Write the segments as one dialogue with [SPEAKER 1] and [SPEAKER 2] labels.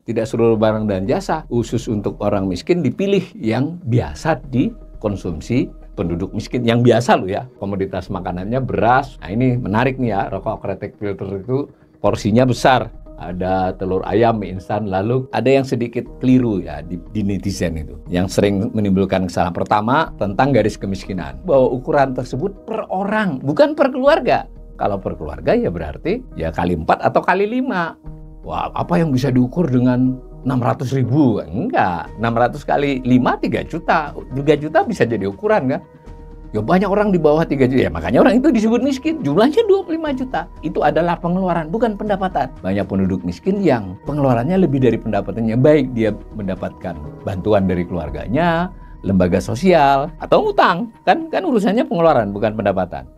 [SPEAKER 1] tidak seluruh barang dan jasa. Khusus untuk orang miskin dipilih yang biasa dikonsumsi penduduk miskin. Yang biasa loh ya, komoditas makanannya beras. Nah ini menarik nih ya, rokok kretek filter itu porsinya besar. Ada telur ayam, mie instan, lalu ada yang sedikit keliru ya di netizen itu. Yang sering menimbulkan kesalahan. Pertama, tentang garis kemiskinan. Bahwa ukuran tersebut per orang, bukan per keluarga. Kalau per keluarga ya berarti ya kali 4 atau kali 5. Wah, apa yang bisa diukur dengan 600.000? Enggak, 600 kali 5, 3 juta. 3 juta bisa jadi ukuran kan? Ya banyak orang di bawah 3 juta, ya makanya orang itu disebut miskin. Jumlahnya 25 juta. Itu adalah pengeluaran, bukan pendapatan. Banyak penduduk miskin yang pengeluarannya lebih dari pendapatannya. Baik dia mendapatkan bantuan dari keluarganya, lembaga sosial, atau utang. Kan urusannya pengeluaran, bukan pendapatan.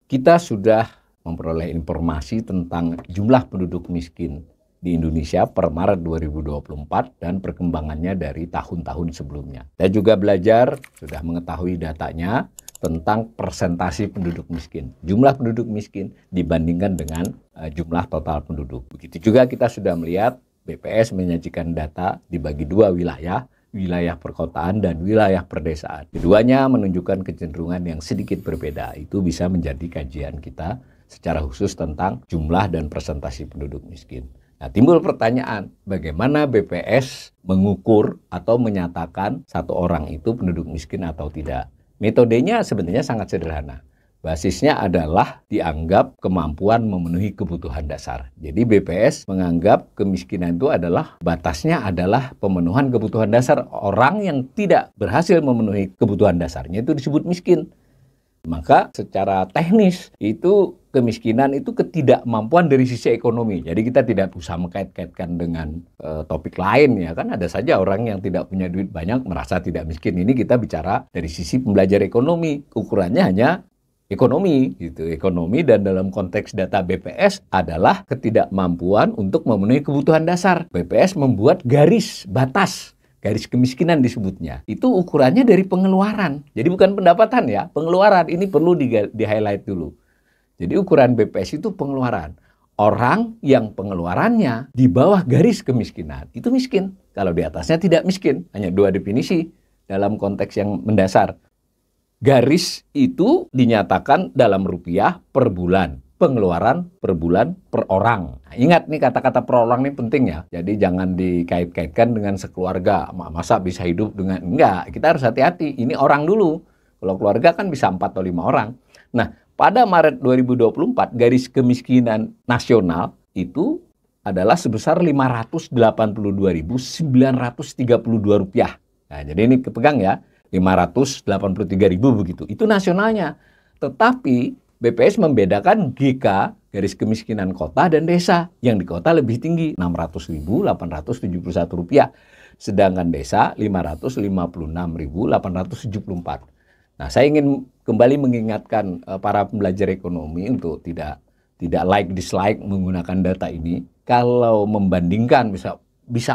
[SPEAKER 1] Kita sudah memperoleh informasi tentang jumlah penduduk miskin di Indonesia per Maret 2024 dan perkembangannya dari tahun-tahun sebelumnya. Saya juga belajar, sudah mengetahui datanya tentang persentase penduduk miskin. Jumlah penduduk miskin dibandingkan dengan jumlah total penduduk. Begitu juga kita sudah melihat BPS menyajikan data dibagi 2 wilayah. Wilayah perkotaan dan wilayah perdesaan. Keduanya menunjukkan kecenderungan yang sedikit berbeda. Itu bisa menjadi kajian kita secara khusus tentang jumlah dan presentasi penduduk miskin. Nah, timbul pertanyaan, bagaimana BPS mengukur atau menyatakan satu orang itu penduduk miskin atau tidak? Metodenya sebenarnya sangat sederhana. Basisnya adalah dianggap kemampuan memenuhi kebutuhan dasar. Jadi BPS menganggap kemiskinan itu adalah batasnya adalah pemenuhan kebutuhan dasar. Orang yang tidak berhasil memenuhi kebutuhan dasarnya itu disebut miskin. Maka secara teknis itu kemiskinan itu ketidakmampuan dari sisi ekonomi. Jadi kita tidak bisa mengkait-kaitkan dengan topik lain ya kan. Ada saja orang yang tidak punya duit banyak merasa tidak miskin. Ini kita bicara dari sisi pembelajar ekonomi. Ukurannya hanya ekonomi gitu. Ekonomi dan dalam konteks data BPS adalah ketidakmampuan untuk memenuhi kebutuhan dasar. BPS membuat garis batas, garis kemiskinan disebutnya. Itu ukurannya dari pengeluaran. Jadi bukan pendapatan ya, pengeluaran. Ini perlu di-highlight dulu. Jadi ukuran BPS itu pengeluaran. Orang yang pengeluarannya di bawah garis kemiskinan itu miskin. Kalau di atasnya tidak miskin. Hanya 2 definisi dalam konteks yang mendasar. Garis itu dinyatakan dalam rupiah per bulan. Pengeluaran per bulan per orang. Nah, ingat nih kata-kata per orang ini penting ya. Jadi jangan dikait-kaitkan dengan sekeluarga. Masa bisa hidup dengan... Enggak, kita harus hati-hati. Ini orang dulu. Kalau keluarga kan bisa 4 atau 5 orang. Nah, pada Maret 2024 garis kemiskinan nasional itu adalah sebesar Rp582.932. Nah, jadi ini kepegang ya. 583.000 begitu. Itu nasionalnya. Tetapi BPS membedakan GK, garis kemiskinan kota dan desa. Yang di kota lebih tinggi, Rp600.871. Sedangkan desa, Rp556.874. Nah, saya ingin kembali mengingatkan para pembelajar ekonomi untuk tidak like dislike menggunakan data ini. Kalau membandingkan bisa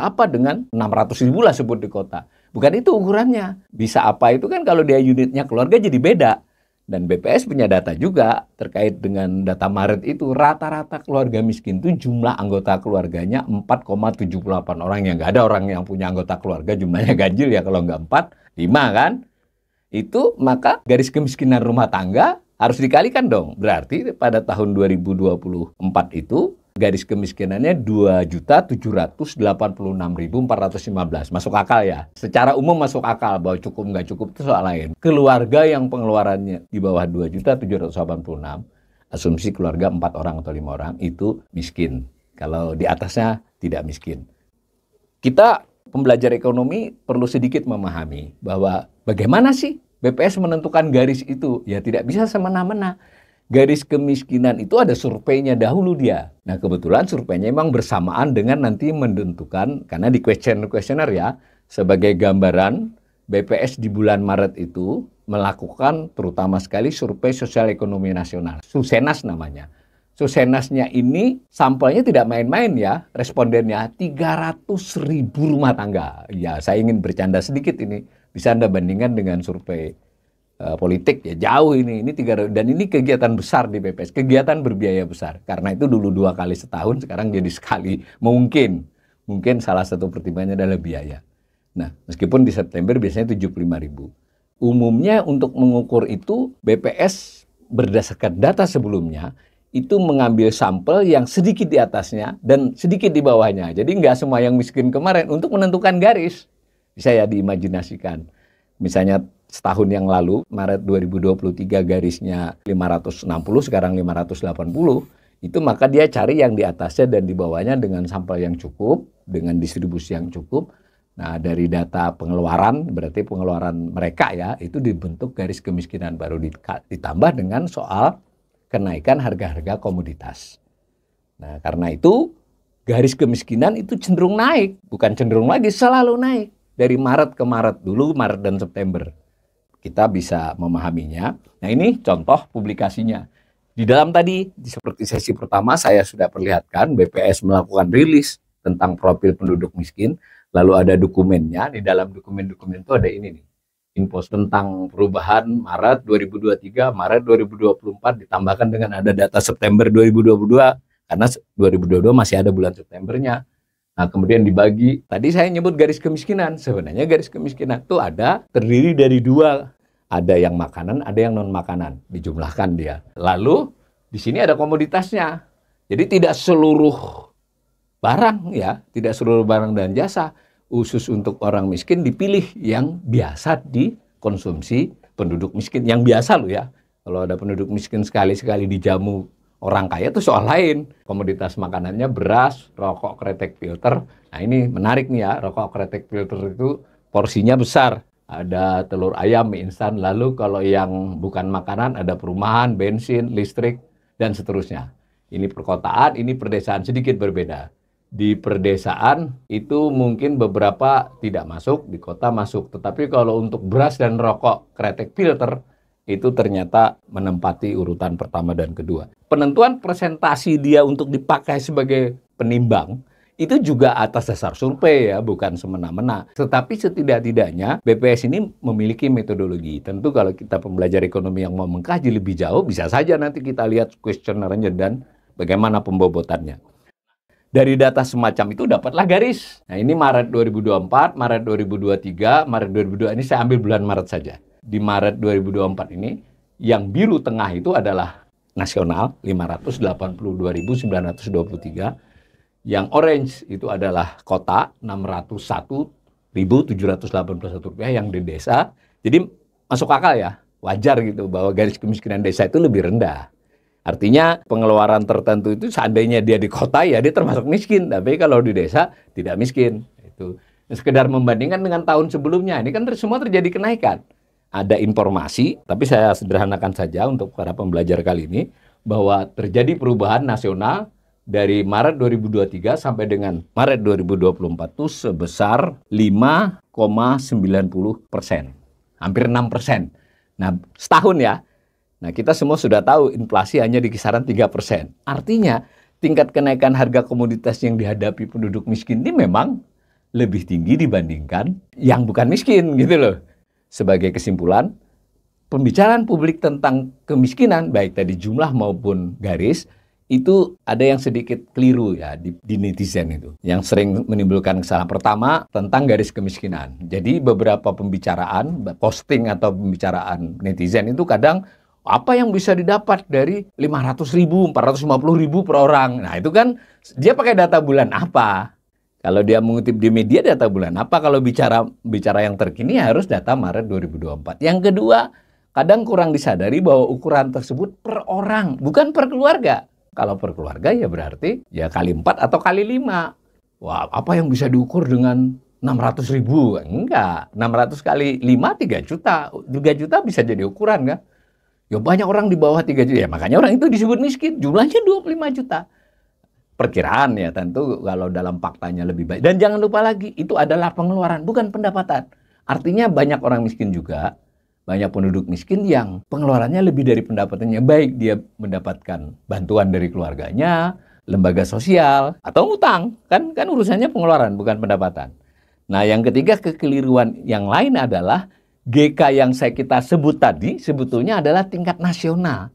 [SPEAKER 1] apa dengan 600.000 lah sebut di kota. Bukan itu ukurannya. Bisa apa itu kan kalau dia unitnya keluarga jadi beda. Dan BPS punya data juga terkait dengan data Maret itu. Rata-rata keluarga miskin itu jumlah anggota keluarganya 4,78 orang. Yang nggak ada orang yang punya anggota keluarga jumlahnya ganjil ya. Kalau nggak 4, 5 kan. Itu maka garis kemiskinan rumah tangga harus dikalikan dong. Berarti pada tahun 2024 itu garis kemiskinannya 2.786.415. Masuk akal ya. Secara umum masuk akal, bahwa cukup nggak cukup itu soal lain. Keluarga yang pengeluarannya di bawah 2.786, asumsi keluarga 4 orang atau 5 orang itu miskin. Kalau di atasnya tidak miskin. Kita pembelajar ekonomi perlu sedikit memahami bahwa bagaimana sih BPS menentukan garis itu? Ya tidak bisa semena-mena. Garis kemiskinan itu ada surveinya dahulu dia. Nah kebetulan surveinya memang bersamaan dengan nanti menentukan, karena di kuesioner ya, sebagai gambaran BPS di bulan Maret itu melakukan terutama sekali survei sosial ekonomi nasional. Susenas namanya. Susenasnya ini sampelnya tidak main-main ya, respondennya 300.000 rumah tangga. Ya saya ingin bercanda sedikit ini, bisa Anda bandingkan dengan survei politik ya jauh ini dan ini kegiatan besar di BPS, kegiatan berbiaya besar. Karena itu dulu 2 kali setahun, sekarang jadi sekali. Mungkin salah satu pertimbangannya adalah biaya. Nah, meskipun di September biasanya 75.000. Umumnya untuk mengukur itu BPS berdasarkan data sebelumnya itu mengambil sampel yang sedikit di atasnya dan sedikit di bawahnya. Jadi nggak semua yang miskin kemarin untuk menentukan garis. Bisa ya diimajinasikan. Misalnya setahun yang lalu, Maret 2023 garisnya 560, sekarang 580. Itu maka dia cari yang di atasnya dan di bawahnya dengan sampel yang cukup, dengan distribusi yang cukup. Nah, dari data pengeluaran, berarti pengeluaran mereka ya, itu dibentuk garis kemiskinan baru ditambah dengan soal kenaikan harga-harga komoditas. Nah, karena itu garis kemiskinan itu cenderung naik, bukan cenderung lagi, selalu naik. Dari Maret ke Maret, dulu Maret dan September. Kita bisa memahaminya. Nah, ini contoh publikasinya. Di dalam tadi, seperti sesi pertama saya sudah perlihatkan, BPS melakukan rilis tentang profil penduduk miskin. Lalu ada dokumennya, di dalam dokumen-dokumen itu ada ini nih. Info tentang perubahan Maret 2023, Maret 2024 ditambahkan dengan ada data September 2022, karena 2022 masih ada bulan Septembernya. Nah, kemudian dibagi, tadi saya nyebut garis kemiskinan, sebenarnya garis kemiskinan itu terdiri dari 2. Ada yang makanan, ada yang non-makanan, dijumlahkan dia. Lalu, di sini ada komoditasnya. Jadi tidak seluruh barang ya, tidak seluruh barang dan jasa. Khusus untuk orang miskin dipilih yang biasa dikonsumsi penduduk miskin. Yang biasa loh ya. Kalau ada penduduk miskin sekali-sekali dijamu orang kaya itu soal lain. Komoditas makanannya beras, rokok, kretek, filter. Nah ini menarik nih ya, rokok, kretek, filter itu porsinya besar. Ada telur ayam, mie instan. Lalu kalau yang bukan makanan ada perumahan, bensin, listrik, dan seterusnya. Ini perkotaan, ini perdesaan, sedikit berbeda. Di perdesaan itu mungkin beberapa tidak masuk, di kota masuk. Tetapi kalau untuk beras dan rokok, kretek, filter, itu ternyata menempati urutan pertama dan kedua. Penentuan presentasi dia untuk dipakai sebagai penimbang, itu juga atas dasar survei ya, bukan semena-mena. Tetapi setidak-tidaknya BPS ini memiliki metodologi. Tentu kalau kita pembelajar ekonomi yang mau mengkaji lebih jauh, bisa saja nanti kita lihat kuesionernya dan bagaimana pembobotannya. Dari data semacam itu dapatlah garis. Nah ini Maret 2024, Maret 2023, Maret 2022, ini saya ambil bulan Maret saja. Di Maret 2024 ini, yang biru tengah itu adalah nasional, 582.923. Yang orange itu adalah kota, 601.781 rupiah yang di desa. Jadi masuk akal ya, wajar gitu bahwa garis kemiskinan desa itu lebih rendah. Artinya pengeluaran tertentu itu seandainya dia di kota ya dia termasuk miskin, tapi kalau di desa tidak miskin. Itu sekedar membandingkan dengan tahun sebelumnya, ini kan semua terjadi kenaikan. Ada informasi, tapi saya sederhanakan saja untuk para pembelajar kali ini, bahwa terjadi perubahan nasional dari Maret 2023 sampai dengan Maret 2024 itu sebesar 5,90%. Hampir 6%. Nah, setahun ya. Nah, kita semua sudah tahu inflasi hanya di kisaran 3%. Artinya, tingkat kenaikan harga komoditas yang dihadapi penduduk miskin ini memang lebih tinggi dibandingkan yang bukan miskin gitu loh. Sebagai kesimpulan, pembicaraan publik tentang kemiskinan, baik tadi jumlah maupun garis, itu ada yang sedikit keliru ya di netizen itu. Yang sering menimbulkan kesalahan pertama tentang garis kemiskinan. Jadi beberapa pembicaraan, posting atau pembicaraan netizen itu kadang apa yang bisa didapat dari 500.000, 450.000 per orang. Nah itu kan dia pakai data bulan apa? Kalau dia mengutip di media data bulan apa? Kalau bicara yang terkini harus data Maret 2024. Yang kedua, kadang kurang disadari bahwa ukuran tersebut per orang, bukan per keluarga. Kalau per keluarga ya berarti ya kali 4 atau kali 5. Wah, apa yang bisa diukur dengan 600.000? Enggak. 600 kali 5, 3 juta. 3 juta bisa jadi ukuran kan? Ya banyak orang di bawah 3 juta. Ya makanya orang itu disebut miskin. Jumlahnya 25 juta. Perkiraan ya tentu kalau dalam faktanya lebih baik. Dan jangan lupa lagi, itu adalah pengeluaran, bukan pendapatan. Artinya banyak orang miskin juga. Banyak penduduk miskin yang pengeluarannya lebih dari pendapatannya. Baik dia mendapatkan bantuan dari keluarganya, lembaga sosial, atau utang. Kan urusannya pengeluaran, bukan pendapatan. Nah yang ketiga kekeliruan yang lain adalah GK yang kita sebut tadi sebetulnya adalah tingkat nasional.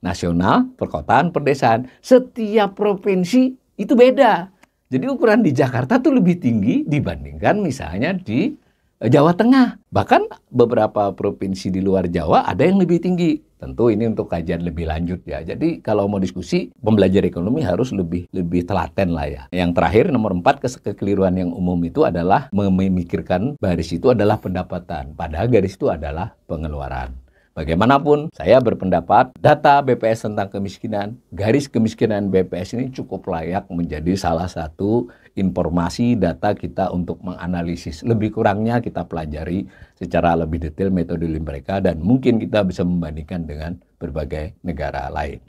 [SPEAKER 1] Nasional, perkotaan, perdesaan. Setiap provinsi itu beda. Jadi ukuran di Jakarta tuh lebih tinggi dibandingkan misalnya di Jawa Tengah. Bahkan beberapa provinsi di luar Jawa ada yang lebih tinggi. Tentu ini untuk kajian lebih lanjut ya. Jadi kalau mau diskusi, pembelajar ekonomi harus lebih telaten lah ya. Yang terakhir, nomor 4, kekeliruan yang umum itu adalah memikirkan baris itu adalah pendapatan. Padahal garis itu adalah pengeluaran. Bagaimanapun, saya berpendapat data BPS tentang kemiskinan, garis kemiskinan BPS ini cukup layak menjadi salah satu informasi data kita untuk menganalisis. Lebih kurangnya kita pelajari secara lebih detail metode mereka dan mungkin kita bisa membandingkan dengan berbagai negara lain.